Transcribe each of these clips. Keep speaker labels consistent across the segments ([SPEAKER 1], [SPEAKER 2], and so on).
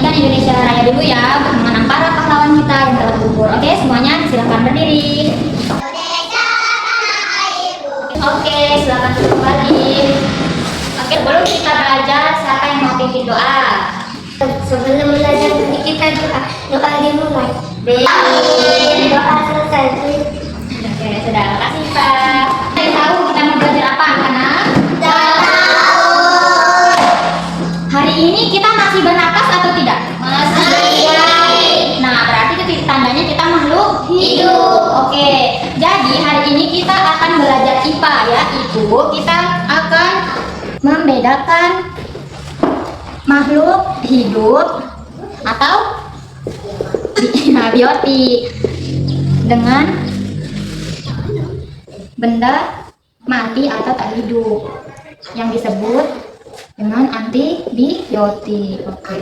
[SPEAKER 1] menyanyikan Indonesia Raya dulu ya untuk mengenang para pahlawan kita yang telah gugur. Oke, semuanya silakan berdiri. Oke, silakan duduk kembali. Oke, sebelum kita belajar, siapa yang mau pimpin doa?
[SPEAKER 2] Sebelum belajar kita doa dimulai. Doa selesai.
[SPEAKER 1] Oke, sudah. Terima kasih Pak. Saya tahu kita mau belajar apa, anak-anak? Hari ini kita masih bernapas atau tidak?
[SPEAKER 2] Masih.
[SPEAKER 1] Nah, berarti itu tandanya kita makhluk hidup. Oke, jadi hari ini kita akan belajar IPA ya. Itu kita akan membedakan makhluk hidup atau biotik dengan benda mati atau tak hidup yang disebut dengan antibiotik. Oke.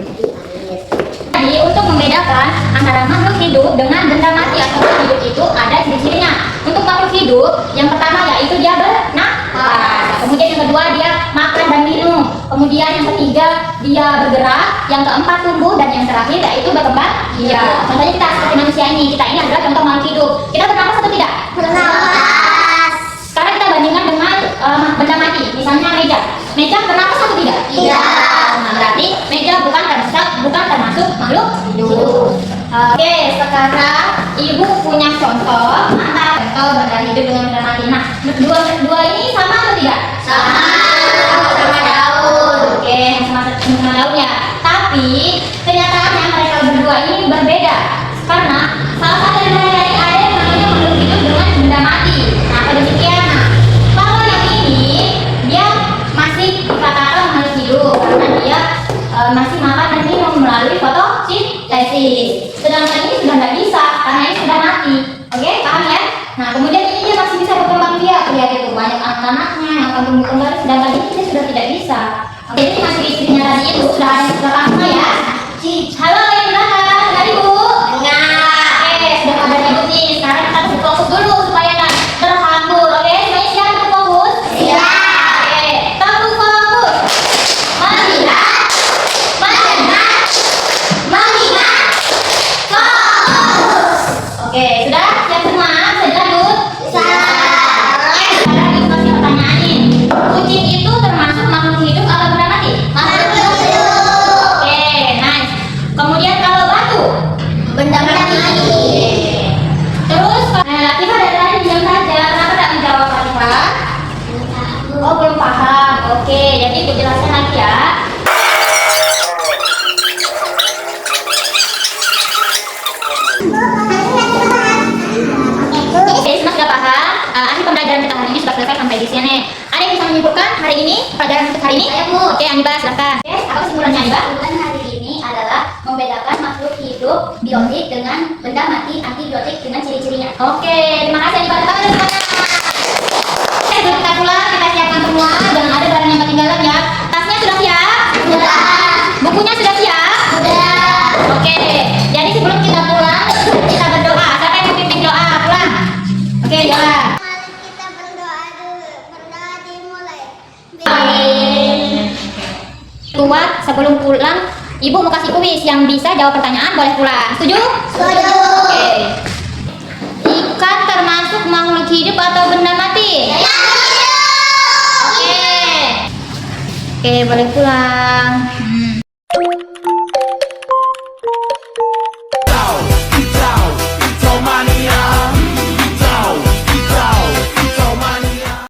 [SPEAKER 1] Jadi untuk membedakan antara makhluk hidup dengan benda mati atau tak hidup itu ada ciri-cirinya. Untuk makhluk hidup yang pertama yaitu dia bernafas. Kemudian yang kedua dia makan dan minum. Kemudian yang ketiga dia bergerak. Yang keempat tumbuh dan yang terakhir yaitu berkembang. Iya. Contohnya kita seperti manusia ini. Kita ini adalah contoh makhluk hidup. Kita bernafas atau tidak?
[SPEAKER 2] Bernafas.
[SPEAKER 1] Sekarang kita bandingkan dengan benda mati. Misalnya meja. Meja bernafas atau tidak?
[SPEAKER 2] Tidak.
[SPEAKER 1] Nah, berarti meja bukan termasuk makhluk hidup. Oke, sekarang ibu punya contoh benda hidup dengan benda mati. Nah, dua ini sama atau tidak?
[SPEAKER 2] Sama daun.
[SPEAKER 1] Oke, sama daunnya. Tapi kenyataannya mereka berdua ini berbeda karena salah satu dari mereka ini ada yang namanya makhluk hidup dengan benda mati. Nah, demikian. Nah, kalau yang ini dia masih dikatakan makhluk hidup karena dia masih makan dan minum melalui fotosintesis. Sedangkan ini sudah tidak bisa karena ini sudah mati. Oke, paham ya? Nah, kemudian ini dia masih bisa berkembang biak. Lihat itu banyak anak-anaknya yang akan tumbuh kembali. Sedangkan ini dia sudah tidak bisa. Oke, ini masih cirinya tadi itu sudah ada yang sudah lama ya. Halo yang belakang, dengar ibu?
[SPEAKER 2] Dengar.
[SPEAKER 1] Oke, sudah ada ibu nih. Sekarang kita harus fokus dulu supaya nggak terhambur. Oke, semuanya siap untuk fokus?
[SPEAKER 2] Siap.
[SPEAKER 1] Oke, tahu fokus. Melihat, mendengar,
[SPEAKER 2] Melihat. Fokus.
[SPEAKER 1] oke, sudah siap semua? Sudah lanjut? Sekarang ibu kasih pertanyaan nih. Kucing itu termasuk makhluk hidup atau benda mati?
[SPEAKER 2] Makhluk hidup.
[SPEAKER 1] Oke, nice. Kemudian kalau batu?
[SPEAKER 2] Benda mati.
[SPEAKER 1] Terus, Latifah dari tadi diam saja. Kenapa tidak menjawab Latifah? Oh, belum paham. Oke, jadi ibu jelaskan lagi ya. Oke, semua sudah paham. Akhir pembelajaran kita hari ini sudah selesai sampai di sini. Ada yang bisa menyimpulkan hari ini pelajaran untuk hari ini?
[SPEAKER 2] Saya, Bu.
[SPEAKER 1] Oke, Aniba silakan. Oke, apa kesimpulannya Aniba?
[SPEAKER 2] Kesimpulan hari ini adalah membedakan makhluk hidup biotik dengan benda mati antibiotik dengan ciri-cirinya.
[SPEAKER 1] Oke, terima kasih Aniba. Terima kasih semuanya. Oke, sebelum kita pulang, kita siapkan semua. Jangan ada barang yang ketinggalan ya. Tasnya sudah siap?
[SPEAKER 2] Sudah.
[SPEAKER 1] Bukunya sudah siap?
[SPEAKER 2] Sudah.
[SPEAKER 1] Oke, jadi sebelum kita pulang, kita berdoa. Siapa yang mau pimpin doa? Pulang. Oke, doa.
[SPEAKER 2] Mari kita berdoa dulu. Berdoa dimulai.
[SPEAKER 1] Kuat sebelum pulang, ibu mau kasih kuis yang bisa jawab pertanyaan boleh pulang. Setuju?
[SPEAKER 2] Setuju.
[SPEAKER 1] Oke. Ikan termasuk makhluk hidup atau benda mati? Oke. Oke, boleh pulang.